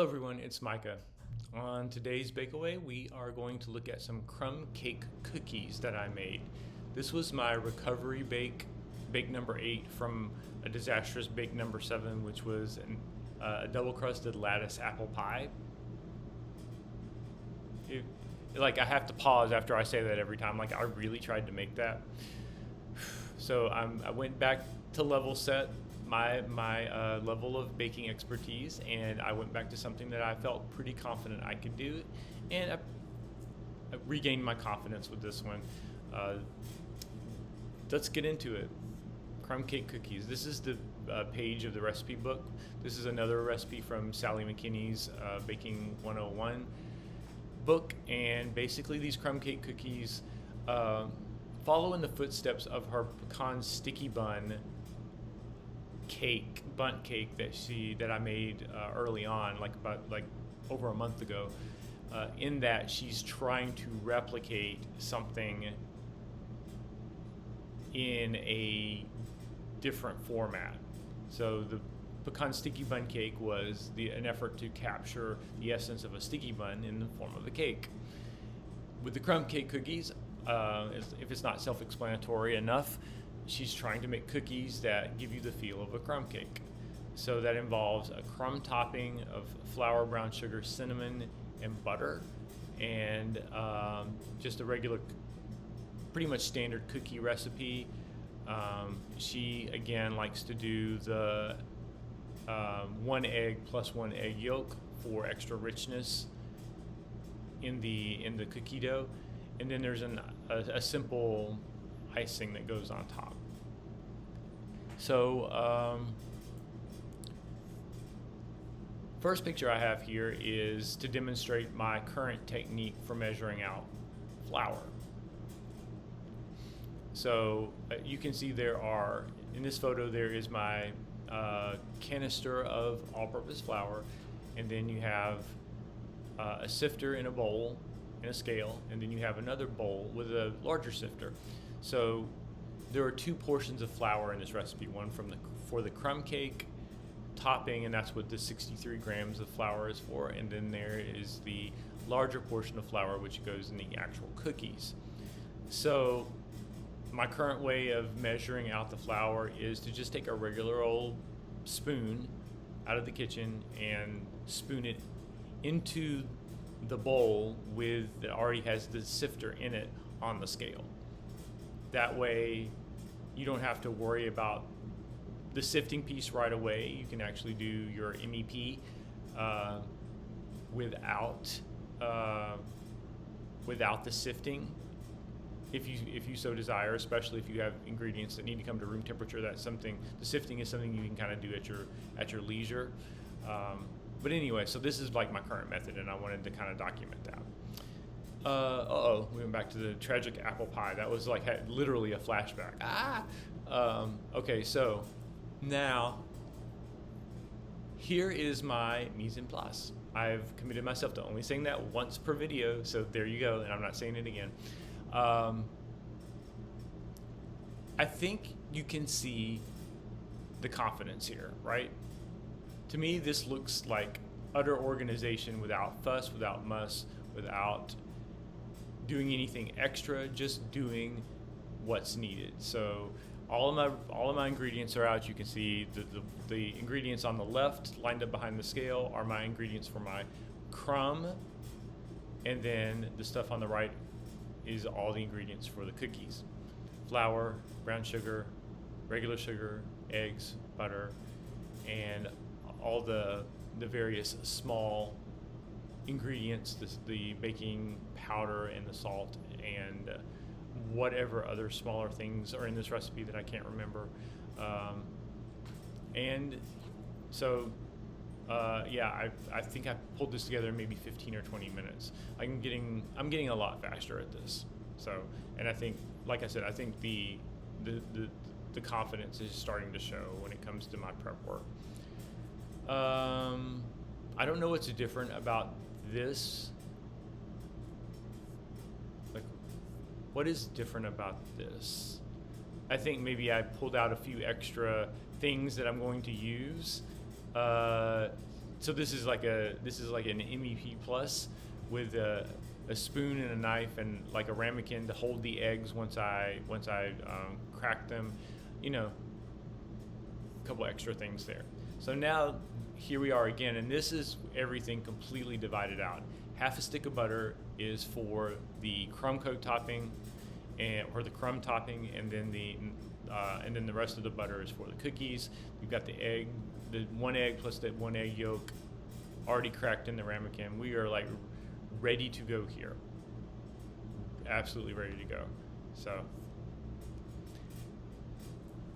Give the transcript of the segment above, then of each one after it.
Hello everyone, it's Micah. On today's Bakeaway, we are going to look at some crumb cake cookies that I made. This was my recovery bake number 8 from a disastrous bake number 7, which was a double crusted lattice apple pie. I have to pause after I say that every time. Like, I really tried to make that. So I went back to level set my level of baking expertise, and I went back to something that I felt pretty confident I could do, and I regained my confidence with this one. Let's get into it. Crumb cake cookies. This is the page of the recipe book. This is another recipe from Sally McKinney's Baking 101 book, and basically these crumb cake cookies follow in the footsteps of her pecan sticky bundt cake that I made early on, like over a month ago. In that she's trying to replicate something in a different format. So the pecan sticky bun cake was an effort to capture the essence of a sticky bun in the form of a cake. With the crumb cake cookies, if it's not self-explanatory enough, she's trying to make cookies that give you the feel of a crumb cake. So that involves a crumb topping of flour, brown sugar, cinnamon, and butter, and just a regular, pretty much standard cookie recipe. She again likes to do the 1 egg plus 1 egg yolk for extra richness in the cookie dough, and then there's a simple icing that goes on top. So first picture I have here is to demonstrate my current technique for measuring out flour. So you can see in this photo there is my canister of all-purpose flour, and then you have a sifter in a bowl and a scale, and then you have another bowl with a larger sifter. So there are 2 portions of flour in this recipe, one for the crumb cake topping, and that's what the 63 grams of flour is for, and then there is the larger portion of flour which goes in the actual cookies. So my current way of measuring out the flour is to just take a regular old spoon out of the kitchen and spoon it into the bowl that already has the sifter in it on the scale. That way you don't have to worry about the sifting piece right away. You can actually do your MEP without the sifting, if you so desire, especially if you have ingredients that need to come to room temperature. The sifting is something you can kind of do at your leisure. But anyway, so this is like my current method, and I wanted to kind of document that. We went back to the tragic apple pie. That was literally a flashback. Okay, so now here is my mise en place. I've committed myself to only saying that once per video, so there you go, and I'm not saying it again. I think you can see the confidence here, right? To me, this looks like utter organization without fuss, without muss, without doing anything extra, just doing what's needed. So all of my ingredients are out. You can see the ingredients on the left lined up behind the scale are my ingredients for my crumb, and then the stuff on the right is all the ingredients for the cookies: flour, brown sugar, regular sugar, eggs, butter, and all the various small ingredients, the baking powder and the salt and whatever other smaller things are in this recipe that I can't remember. And so I think I pulled this together in maybe 15 or 20 minutes. I'm getting a lot faster at this. So, and I think, like I said, I think the confidence is starting to show when it comes to my prep work. I don't know what's different about this. Like, what is different about this? I think maybe I pulled out a few extra things that I'm going to use So this is like an MEP plus with a spoon and a knife and like a ramekin to hold the eggs once I crack them, you know, a couple extra things there. So now here we are again, and this is everything completely divided out. Half a stick of butter is for the crumb coat topping, or the crumb topping, and then the rest of the butter is for the cookies. We've got the egg, the one egg plus that one egg yolk already cracked in the ramekin. We are like ready to go here. Absolutely ready to go. So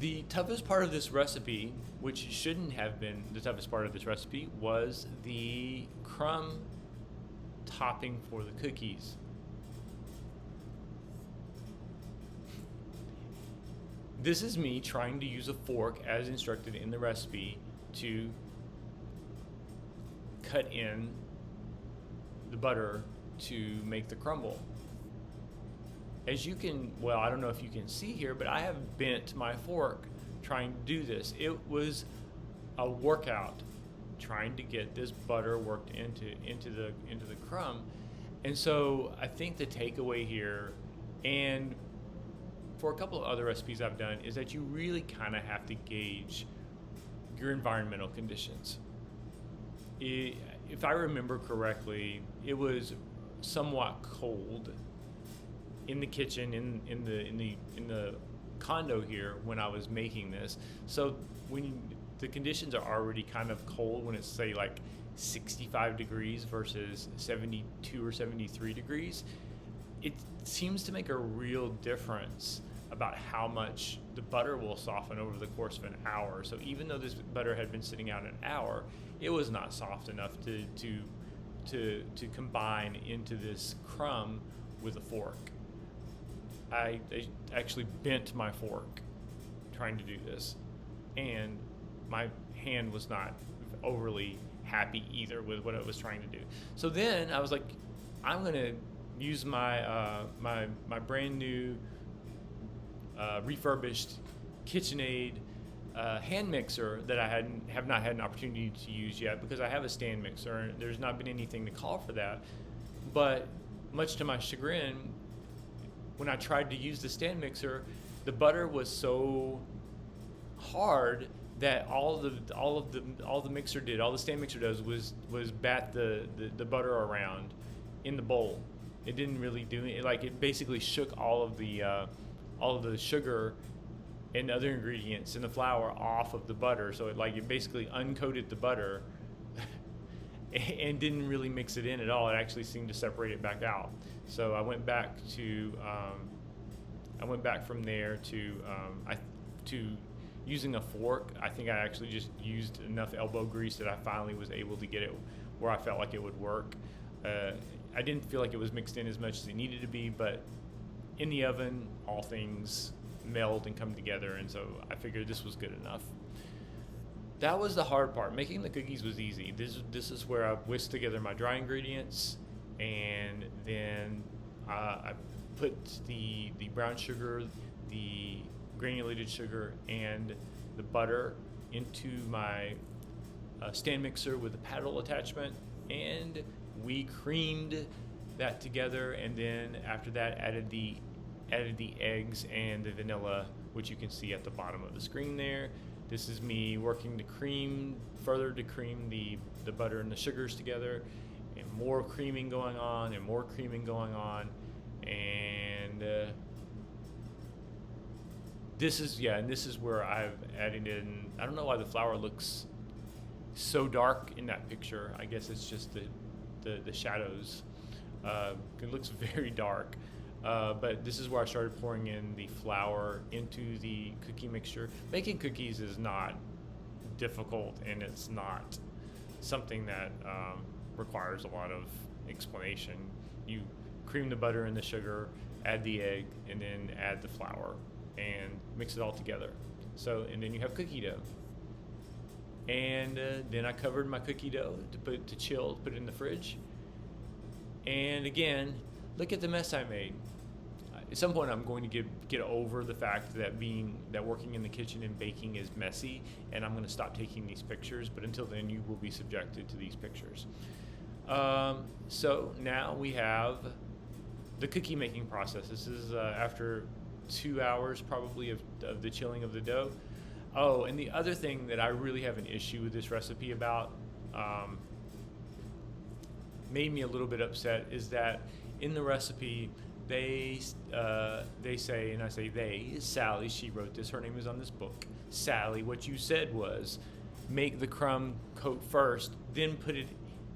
the toughest part of this recipe, which shouldn't have been the toughest part of this recipe, was the crumb topping for the cookies. This is me trying to use a fork as instructed in the recipe to cut in the butter to make the crumble. As you can, well, I don't know if you can see here, but I have bent my fork trying to do this. It was a workout trying to get this butter worked into the crumb. And so I think the takeaway here, and for a couple of other recipes I've done, is that you really kind of have to gauge your environmental conditions. If I remember correctly, it was somewhat cold in the kitchen in the condo here when I was making this. So the conditions are already kind of cold when it's, say, like 65 degrees versus 72 or 73 degrees, it seems to make a real difference about how much the butter will soften over the course of an hour. So even though this butter had been sitting out an hour, it was not soft enough to combine into this crumb with a fork. I actually bent my fork trying to do this, and my hand was not overly happy either with what I was trying to do. So then I was like, I'm gonna use my my brand new refurbished KitchenAid hand mixer that I have not had an opportunity to use yet, because I have a stand mixer and there's not been anything to call for that. But much to my chagrin, when I tried to use the stand mixer, the butter was so hard that all the mixer did, all the stand mixer does was bat the butter around in the bowl. It didn't really do it. Like, it basically shook all of the sugar and other ingredients in the flour off of the butter. So it basically uncoated the butter and didn't really mix it in at all. It actually seemed to separate it back out. So I went back from there to using a fork. I think I actually just used enough elbow grease that I finally was able to get it where I felt like it would work. I didn't feel like it was mixed in as much as it needed to be, but in the oven, all things meld and come together, and so I figured this was good enough. That was the hard part. Making the cookies was easy. This is where I whisked together my dry ingredients, and then I put the brown sugar, the granulated sugar, and the butter into my stand mixer with a paddle attachment, and we creamed that together, and then after that added the eggs and the vanilla, which you can see at the bottom of the screen there. This is me working to cream the butter and the sugars together, and more creaming going on, and this is where I've added in, I don't know why the flour looks so dark in that picture. I guess it's just the shadows. It looks very dark. But this is where I started pouring in the flour into the cookie mixture. Making cookies is not difficult, and it's not something that requires a lot of explanation. You cream the butter and the sugar, add the egg, and then add the flour, and mix it all together. So, and then you have cookie dough. And then I covered my cookie dough to chill, put it in the fridge. And again, look at the mess I made. at some point I'm going to get over the fact that working in the kitchen and baking is messy, and I'm going to stop taking these pictures. But until then, you will be subjected to these pictures. So now we have the cookie making process. This is after 2 hours probably of the chilling of the dough. Oh, and the other thing that I really have an issue with this recipe about, made me a little bit upset, is that in the recipe they say, and I say they, Sally, she wrote this, her name is on this book. Sally, what you said was make the crumb coat first, then put it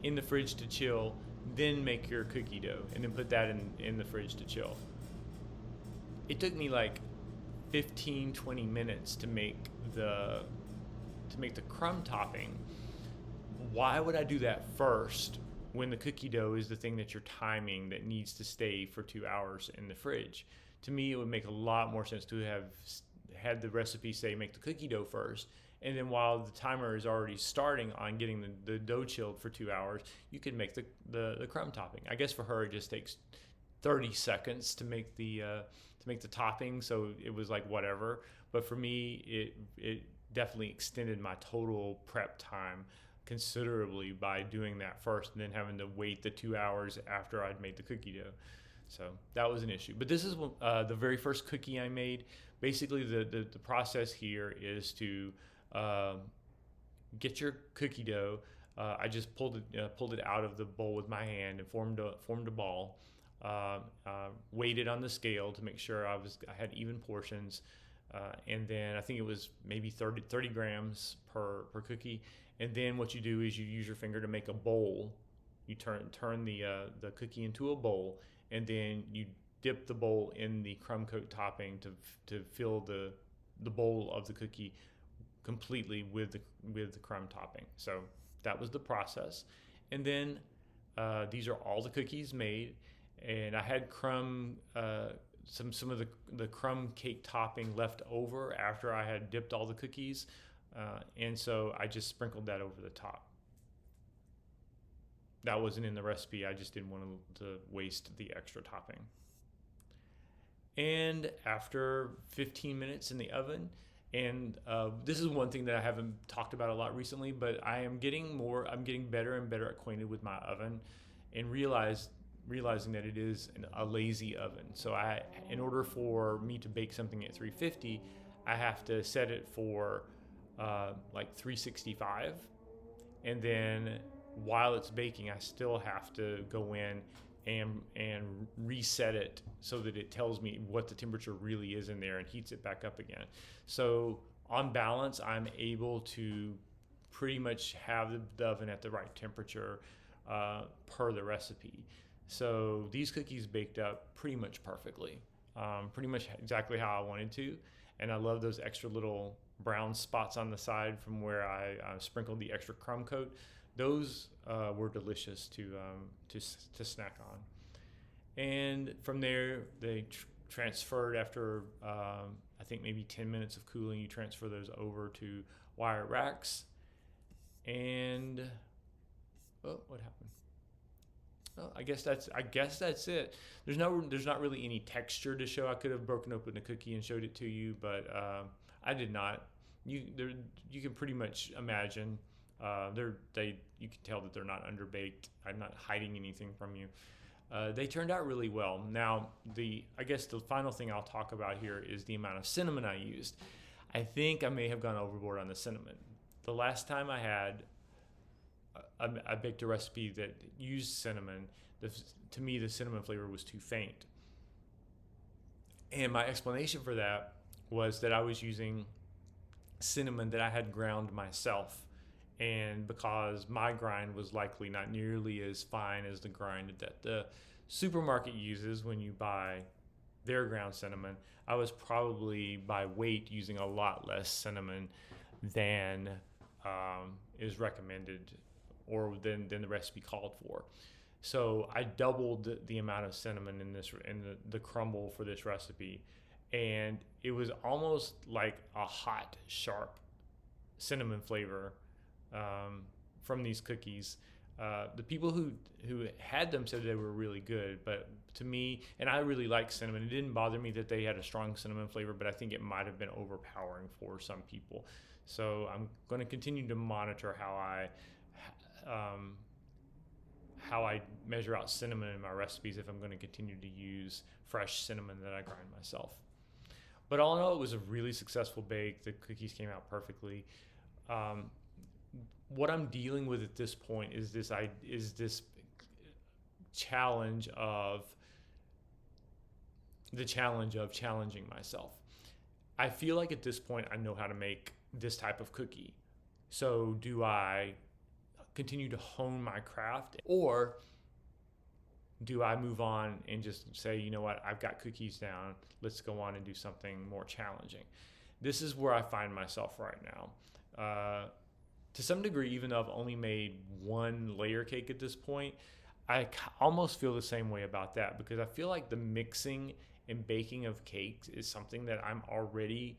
in the fridge to chill, then make your cookie dough, and then put that in the fridge to chill. It took me like 15-20 minutes to make the crumb topping. Why would I do that first when the cookie dough is the thing that you're timing that needs to stay for 2 hours in the fridge? To me, it would make a lot more sense to have had the recipe say make the cookie dough first, and then while the timer is already starting on getting the dough chilled for 2 hours, you could make the crumb topping. I guess for her it just takes 30 seconds to make the topping, so it was like whatever. But for me, it definitely extended my total prep time considerably by doing that first and then having to wait the 2 hours after I'd made the cookie dough. So that was an issue. But this is the very first cookie I made. Basically, the process here is to get your cookie dough. I just pulled it out of the bowl with my hand and formed a ball. Weighed it on the scale to make sure I had even portions, and then I think it was maybe 30 grams per cookie. And then what you do is you use your finger to make a bowl. You turn the cookie into a bowl, and then you dip the bowl in the crumb coat topping to fill the bowl of the cookie completely with the crumb topping. So that was the process. And then these are all the cookies made. And I had crumb, some of the crumb cake topping left over after I had dipped all the cookies, and so I just sprinkled that over the top. That wasn't in the recipe. I just didn't want to waste the extra topping. And after 15 minutes in the oven, and this is one thing that I haven't talked about a lot recently, but I'm getting better and better acquainted with my oven, and realizing that it is a lazy oven. So in order for me to bake something at 350, I have to set it for like 365, and then while it's baking, I still have to go in and reset it so that it tells me what the temperature really is in there and heats it back up again. So on balance, I'm able to pretty much have the oven at the right temperature per the recipe. So these cookies baked up pretty much perfectly, pretty much exactly how I wanted to. And I love those extra little brown spots on the side from where I sprinkled the extra crumb coat. Those were delicious to snack on. And from there, they transferred after I think maybe 10 minutes of cooling. You transfer those over to wire racks. And what happened? Oh, I guess that's it. There's not really any texture to show. I could have broken open a cookie and showed it to you, but I did not. You can pretty much imagine. You can tell that they're not underbaked. I'm not hiding anything from you. They turned out really well. Now, I guess the final thing I'll talk about here is the amount of cinnamon I used. I think I may have gone overboard on the cinnamon. The last time I baked a recipe that used cinnamon, to me the cinnamon flavor was too faint. And my explanation for that was that I was using cinnamon that I had ground myself. And because my grind was likely not nearly as fine as the grind that the supermarket uses when you buy their ground cinnamon, I was probably by weight using a lot less cinnamon than is recommended or than the recipe called for. So I doubled the amount of cinnamon in the crumble for this recipe, and it was almost like a hot, sharp cinnamon flavor from these cookies. The people who had them said they were really good, but to me, and I really like cinnamon. It didn't bother me that they had a strong cinnamon flavor, but I think it might have been overpowering for some people. So I'm going to continue to monitor um, how I measure out cinnamon in my recipes if I'm going to continue to use fresh cinnamon that I grind myself. But all in all, it was a really successful bake. The cookies came out perfectly. Um, what I'm dealing with at this point is this challenge of challenging myself. I feel like at this point I know how to make this type of cookie. So do I continue to hone my craft, or do I move on and just say, you know what, I've got cookies down, let's go on and do something more challenging? This is where I find myself right now. To some degree, even though I've only made one layer cake at this point, I almost feel the same way about that, because I feel like the mixing and baking of cakes is something that I'm already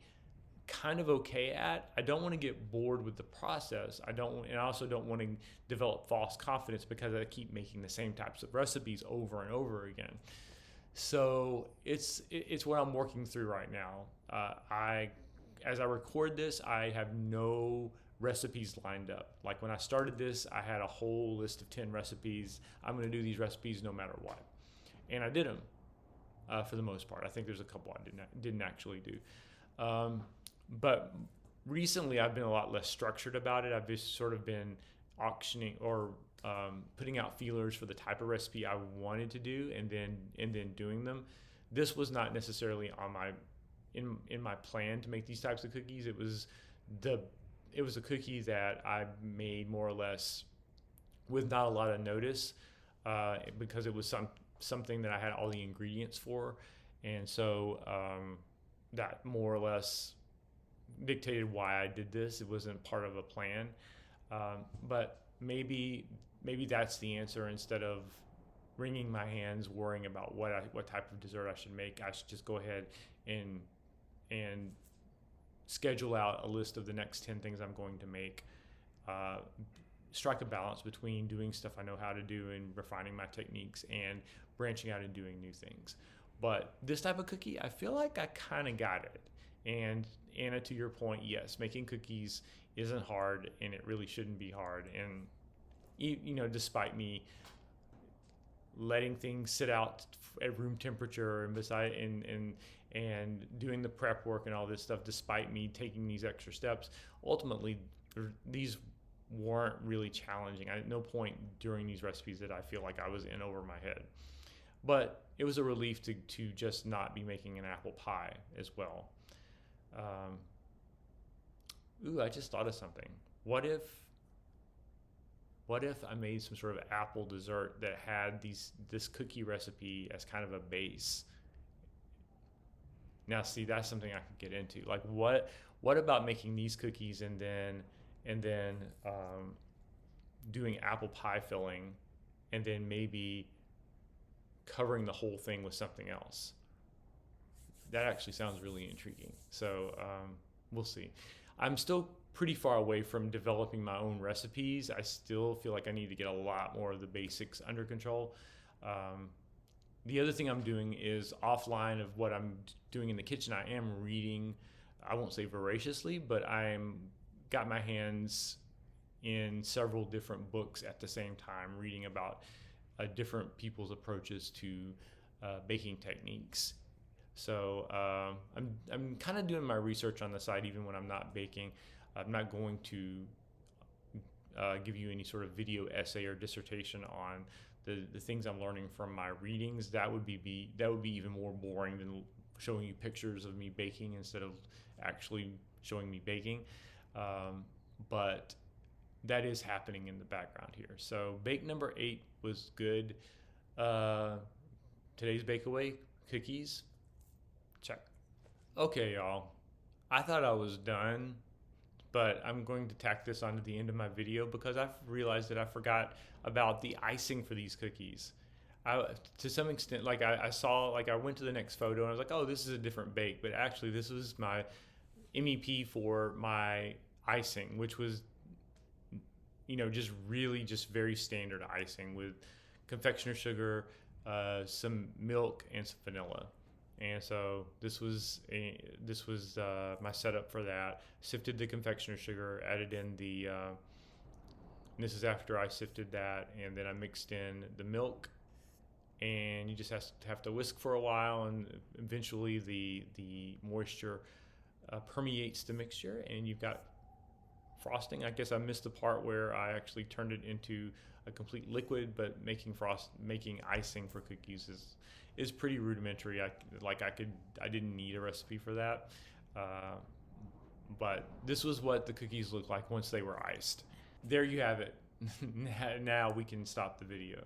kind of okay at. I don't want to get bored with the process. And I also don't want to develop false confidence because I keep making the same types of recipes over and over again. So it's what I'm working through right now. As I record this, I have no recipes lined up. Like when I started this, I had a whole list of 10 recipes. I'm going to do these recipes no matter what, and I did them for the most part. I think there's a couple I didn't actually do. But recently I've been a lot less structured about it. I've just sort of been auctioning or putting out feelers for the type of recipe I wanted to do, and then doing them. This was not necessarily on in my plan to make these types of cookies. It was a cookie that I made more or less with not a lot of notice, because it was something that I had all the ingredients for, and so that more or less dictated why I did this. It wasn't part of a plan, but maybe that's the answer. Instead of wringing my hands worrying about what type of dessert I should make, I should just go ahead and schedule out a list of the next 10 things I'm going to make. Strike a balance between doing stuff I know how to do and refining my techniques, and branching out and doing new things. But this type of cookie, I feel like I kind of got it. And Anna, to your point, yes, making cookies isn't hard, and it really shouldn't be hard. And you know, despite me letting things sit out at room temperature and doing the prep work and all this stuff, despite me taking these extra steps, ultimately these weren't really challenging. At no point during these recipes did I feel like I was in over my head. But it was a relief to just not be making an apple pie as well. I just thought of something. What if I made some sort of apple dessert that had this cookie recipe as kind of a base? Now, see, that's something I could get into. Like, what about making these cookies and then doing apple pie filling, and then maybe covering the whole thing with something else? That actually sounds really intriguing. So we'll see. I'm still pretty far away from developing my own recipes. I still feel like I need to get a lot more of the basics under control. The other thing I'm doing is offline of what I'm doing in the kitchen. I am reading, I won't say voraciously, but I'm got my hands in several different books at the same time, reading about different people's approaches to baking techniques. So I'm kind of doing my research on the side, even when I'm not baking. I'm not going to give you any sort of video essay or dissertation on the things I'm learning from my readings. That would be even more boring than showing you pictures of me baking instead of actually showing me baking. But that is happening in the background here. So bake number 8 was good. Today's Bakeaway cookies, check. Okay, y'all. I thought I was done, but I'm going to tack this onto the end of my video because I've realized that I forgot about the icing for these cookies. To some extent, like I saw, like I went to the next photo and I was like, oh, this is a different bake, but actually this was my MEP for my icing, which was just really just very standard icing with confectioner sugar, some milk, and some vanilla. And so this was my setup for that. Sifted the confectioner sugar, added in the. And this is after I sifted that, and then I mixed in the milk, and you just have to whisk for a while, and eventually the moisture permeates the mixture, and you've got frosting. I guess I missed the part where I actually turned it into a complete liquid, but making icing for cookies is pretty rudimentary. I didn't need a recipe for that, but this was what the cookies looked like once they were iced. There you have it. Now we can stop the video.